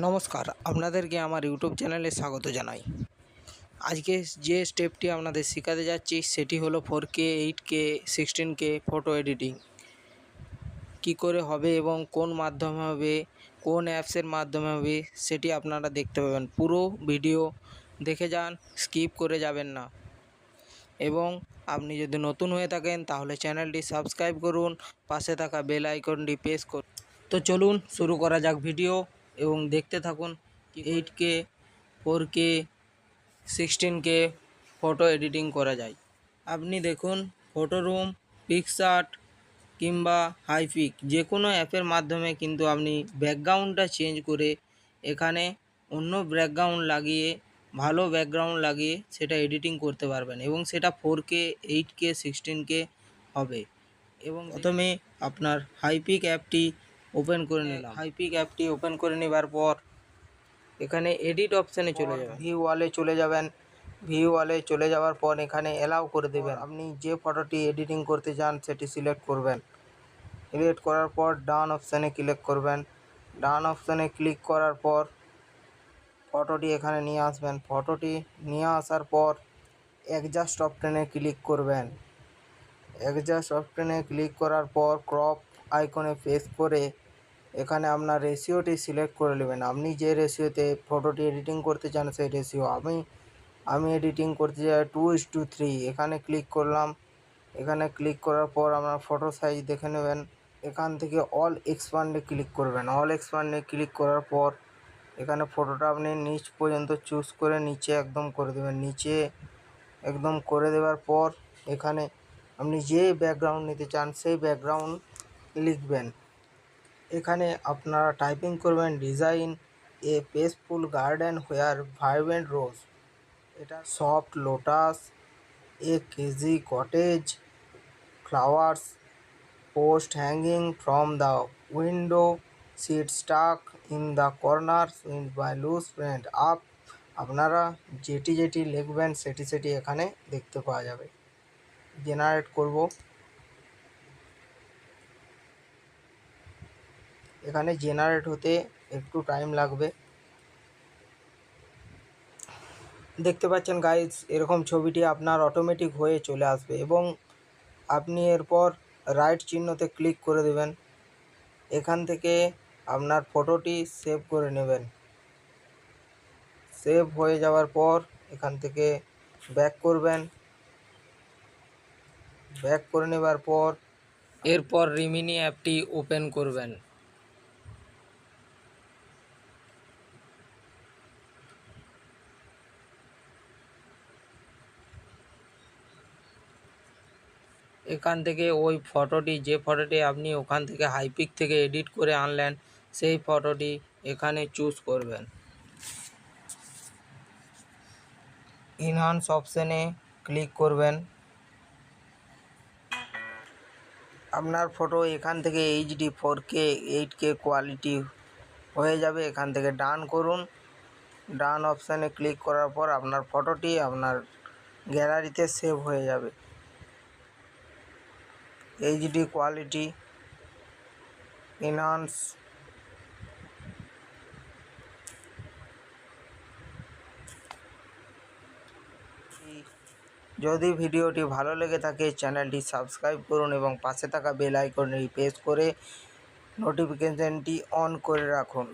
নমস্কার, আপনাদেরকে আমার ইউটিউব চ্যানেলে স্বাগত জানাই। আজকে যে স্টেপটি আপনাদের শেখাতে যাচ্ছি সেটি হলো 4K, 8K, 16K photo editing কী করে হবে এবং কোন মাধ্যমে হবে, কোন অ্যাপসের মাধ্যমে হবে সেটি আপনারা দেখতে পাবেন। পুরো ভিডিও দেখে যান, স্কিপ করে যাবেন না। এবং আপনি যদি নতুন হয়ে থাকেন তাহলে চ্যানেলটি সাবস্ক্রাইব করুন, পাশে থাকা বেল আইকনটি প্রেস করুন। তো চলুন শুরু করা যাক ভিডিও এবং দেখতে থাকুন। 8K, 4K, 16K photo editing করা যায়। আপনি দেখুন, ফটোরুম, পিকসার্ট কিংবা হাইপিক যে কোনো অ্যাপের মাধ্যমে কিন্তু আপনি ব্যাকগ্রাউন্ডটা চেঞ্জ করে এখানে অন্য ব্যাকগ্রাউন্ড লাগিয়ে, ভালো ব্যাকগ্রাউন্ড লাগিয়ে সেটা এডিটিং করতে পারবেন এবং সেটা 4K, 8K, 16K হবে। এবং প্রথমে আপনার হাইপিক অ্যাপটি ওপেন করে নিলাম। হাইপিক অ্যাপটি ওপেন করে নেবার পর এখানে এডিট অপশানে চলে যাবেন, ভিউ ওয়ালে চলে যাবেন। ভিউ ওয়ালে চলে যাওয়ার পর এখানে অ্যালাউ করে দেবেন। আপনি যে ফটোটি এডিটিং করতে চান সেটি সিলেক্ট করবেন। সিলেক্ট করার পর ডান অপশানে ক্লিক করবেন। ডান অপশানে ক্লিক করার পর ফটোটি এখানে নিয়ে আসবেন। ফটোটি নিয়ে আসার পর অ্যাডজাস্ট অপশানে ক্লিক করবেন। অ্যাডজাস্ট অপশানে ক্লিক করার পর ক্রপ আইকনে প্রেস করে এখানে আপনার রেশিওটি সিলেক্ট করে নেবেন। আপনি যে রেশিওতে ফটোটি এডিটিং করতে চান সেই রেশিও। আমি এডিটিং করতে চাই 2:3। এখানে ক্লিক করলাম। এখানে ক্লিক করার পর আপনার ফটো সাইজ দেখে নেবেন। এখান থেকে অল এক্সপ্যান্ডে ক্লিক করবেন। অল এক্সপ্যান্ডে ক্লিক করার পর এখানে ফটোটা আপনি নিচ পর্যন্ত চুজ করে নিচে একদম করে দেবেন। নিচে একদম করে দেওয়ার পর এখানে আপনি যে ব্যাকগ্রাউন্ড নিতে চান সেই ব্যাকগ্রাউন্ড লিখবেন। এখানে আপনারা টাইপিং করবেন design a peaceful garden where vibrant rose, এটা soft lotus, a cozy cottage flowers post hanging from the window, sit stuck in the corners with by loose friend up. আপনারা যেটি লিখবেন সেটি এখানে দেখতে পাওয়া যাবে। জেনারেট করব। এখানে জেনারেট হতে একটু টাইম লাগবে। দেখতে পাচ্ছেন গাইজ, এরকম ছবিটি আপনার অটোমেটিক হয়ে চলে আসবে এবং আপনি এরপর রাইট চিহ্নতে ক্লিক করে দেবেন। এখান থেকে আপনার ফটোটি সেভ করে নেবেন। সেভ হয়ে যাওয়ার পর এখান থেকে ব্যাক করবেন। ব্যাক করে নেবার পর এরপর রিমিনি অ্যাপটি ওপেন করবেন। এখান থেকে ওই ফটোটি, যে ফটোটি আপনি ওখান থেকে হাইপিক থেকে এডিট করে আনলেন সেই ফটোটি এখানে চুজ করবেন। ইনহান্স অপশানে ক্লিক করবেন। আপনার ফটো এখান থেকে এইচডি 4K 8K কোয়ালিটি হয়ে যাবে। এখান থেকে ডান করুন। ডান অপশানে ক্লিক করার পর আপনার ফটোটি আপনার গ্যালারিতে সেভ হয়ে যাবে। HD quality, enhance. যদি ভিডিওটি ভালো লেগে থাকে চ্যানেলটি সাবস্ক্রাইব করুন এবং পাশে থাকা বেল আইকনটি প্রেস করে নোটিফিকেশনটি অন করে রাখুন।